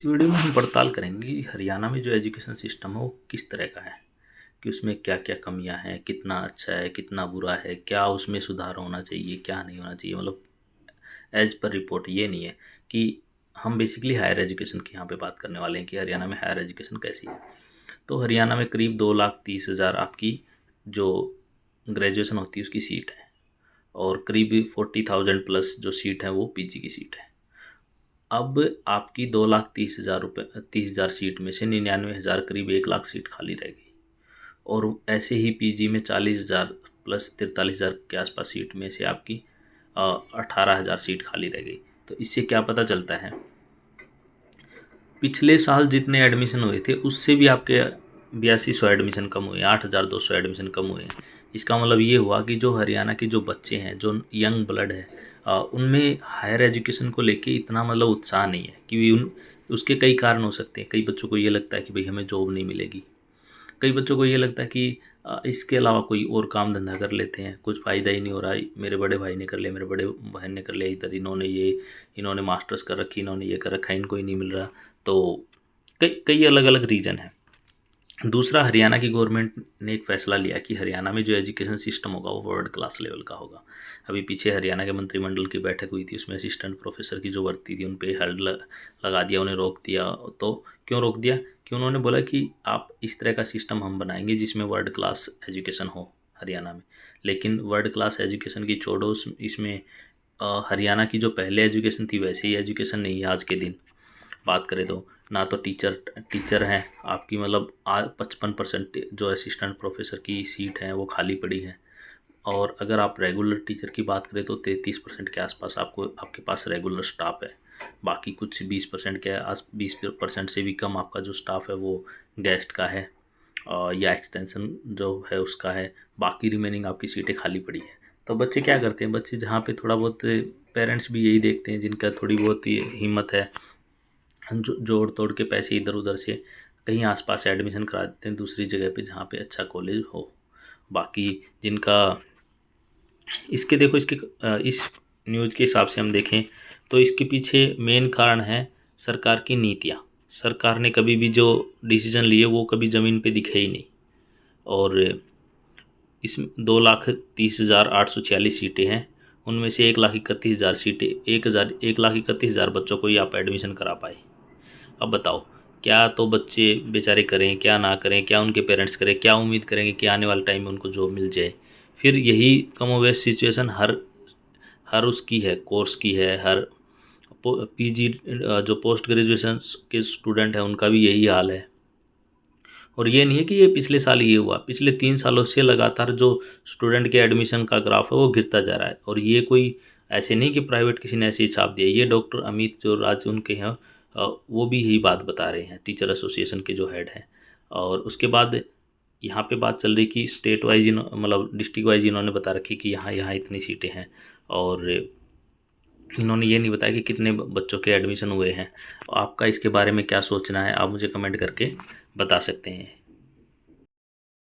इस वीडियो में हम पड़ताल करेंगे कि हरियाणा में जो एजुकेशन सिस्टम है वो किस तरह का है, कि उसमें क्या क्या कमियां हैं, कितना अच्छा है, कितना बुरा है, क्या उसमें सुधार होना चाहिए, क्या नहीं होना चाहिए। मतलब एज पर रिपोर्ट ये नहीं है कि हम बेसिकली हायर एजुकेशन की यहाँ पे बात करने वाले हैं कि हरियाणा में हायर एजुकेशन कैसी है। तो हरियाणा में करीब 2,30,000 आपकी जो ग्रेजुएशन होती है उसकी सीट है, और करीब 40,000 प्लस जो सीट है वो पीजी की सीट है। अब आपकी 2,30,000 रुपये 30,000 सीट में से 99,000 करीब 1 लाख सीट खाली रह गई। और ऐसे ही पीजी में 40,000 प्लस 43,000 के आसपास सीट में से आपकी 18,000 सीट खाली रह गई। तो इससे क्या पता चलता है, पिछले साल जितने एडमिशन हुए थे उससे भी आपके 8200 एडमिशन कम हुए, 8,200 एडमिशन कम हुए। इसका मतलब ये हुआ कि जो हरियाणा के जो बच्चे हैं, जो यंग ब्लड है, उनमें हायर एजुकेशन को लेके इतना मतलब उत्साह नहीं है कि उसके कई कारण हो सकते हैं। कई बच्चों को ये लगता है कि भाई हमें जॉब नहीं मिलेगी, कई बच्चों को ये लगता है कि इसके अलावा कोई और काम धंधा कर लेते हैं, कुछ फ़ायदा ही नहीं हो रहा है, मेरे बड़े भाई ने कर लिया, मेरे बड़े बहन ने कर लिया, इधर इन्होंने मास्टर्स कर रखी, इन्होंने ये कर रखा है, इनको ही नहीं मिल रहा। तो कई कई अलग अलग रीज़न है। दूसरा, हरियाणा की गवर्नमेंट ने एक फ़ैसला लिया कि हरियाणा में जो एजुकेशन सिस्टम होगा वो वर्ल्ड क्लास लेवल का होगा। अभी पीछे हरियाणा के मंत्रिमंडल की बैठक हुई थी, उसमें असिस्टेंट प्रोफेसर की जो भर्ती थी उन पे हेल्ड लगा दिया, उन्हें रोक दिया। तो क्यों रोक दिया? कि उन्होंने बोला कि आप इस तरह का सिस्टम हम बनाएंगे जिसमें वर्ल्ड क्लास एजुकेशन हो हरियाणा में। लेकिन वर्ल्ड क्लास एजुकेशन की छोड़ो, इसमें हरियाणा की जो पहले एजुकेशन थी वैसे ही एजुकेशन नहीं है आज के दिन। बात करें तो ना तो टीचर हैं आपकी, मतलब 55% जो असिस्टेंट प्रोफेसर की सीट है वो खाली पड़ी है। और अगर आप रेगुलर टीचर की बात करें तो 33% के आसपास आपके पास रेगुलर स्टाफ है। बाकी कुछ 20% के आस 20% से भी कम आपका जो स्टाफ है वो गेस्ट का है, या एक्सटेंशन जो है उसका है। बाकी रिमेनिंग आपकी सीटें खाली पड़ी हैं। तो बच्चे क्या करते हैं, बच्चे जहाँ पे थोड़ा बहुत, पेरेंट्स भी यही देखते हैं जिनका थोड़ी बहुत ही हिम्मत है, जो जोड़ तोड़ के पैसे इधर उधर से कहीं आसपास एडमिशन करा देते हैं दूसरी जगह पे जहाँ पे अच्छा कॉलेज हो। बाकी जिनका इसके देखो इसके इस न्यूज़ के हिसाब से हम देखें तो इसके पीछे मेन कारण है सरकार की नीतियाँ। सरकार ने कभी भी जो डिसीजन लिए वो कभी ज़मीन पे दिखे ही नहीं। और इस 2,30,846 सीटें हैं, उनमें से 1,31,000 सीटें, 1,31,000 बच्चों को ही आप एडमिशन करा पाए। अब बताओ, क्या तो बच्चे बेचारे करें, क्या ना करें, क्या उनके पेरेंट्स करें, क्या उम्मीद करेंगे कि आने वाले टाइम में उनको जॉब मिल जाए। फिर यही कमोवेश सिचुएशन हर हर उसकी है, कोर्स की है। हर पीजी जो पोस्ट ग्रेजुएशन के स्टूडेंट हैं उनका भी यही हाल है। और ये नहीं है कि ये पिछले साल ये हुआ, पिछले 3 सालों से लगातार जो स्टूडेंट के एडमिशन का ग्राफ है वो गिरता जा रहा है। और ये कोई ऐसे नहीं कि प्राइवेट किसी ने ऐसे ही छाप दिया, ये डॉक्टर अमित जो राज उनके हैं, वो भी यही बात बता रहे हैं, टीचर एसोसिएशन के जो हेड हैं। और उसके बाद यहाँ पे बात चल रही कि स्टेट वाइज मतलब डिस्ट्रिक्ट वाइज इन्होंने बता रखी कि यहाँ यहाँ इतनी सीटें हैं। और इन्होंने ये नहीं बताया कि कितने बच्चों के एडमिशन हुए हैं। आपका इसके बारे में क्या सोचना है, आप मुझे कमेंट करके बता सकते हैं।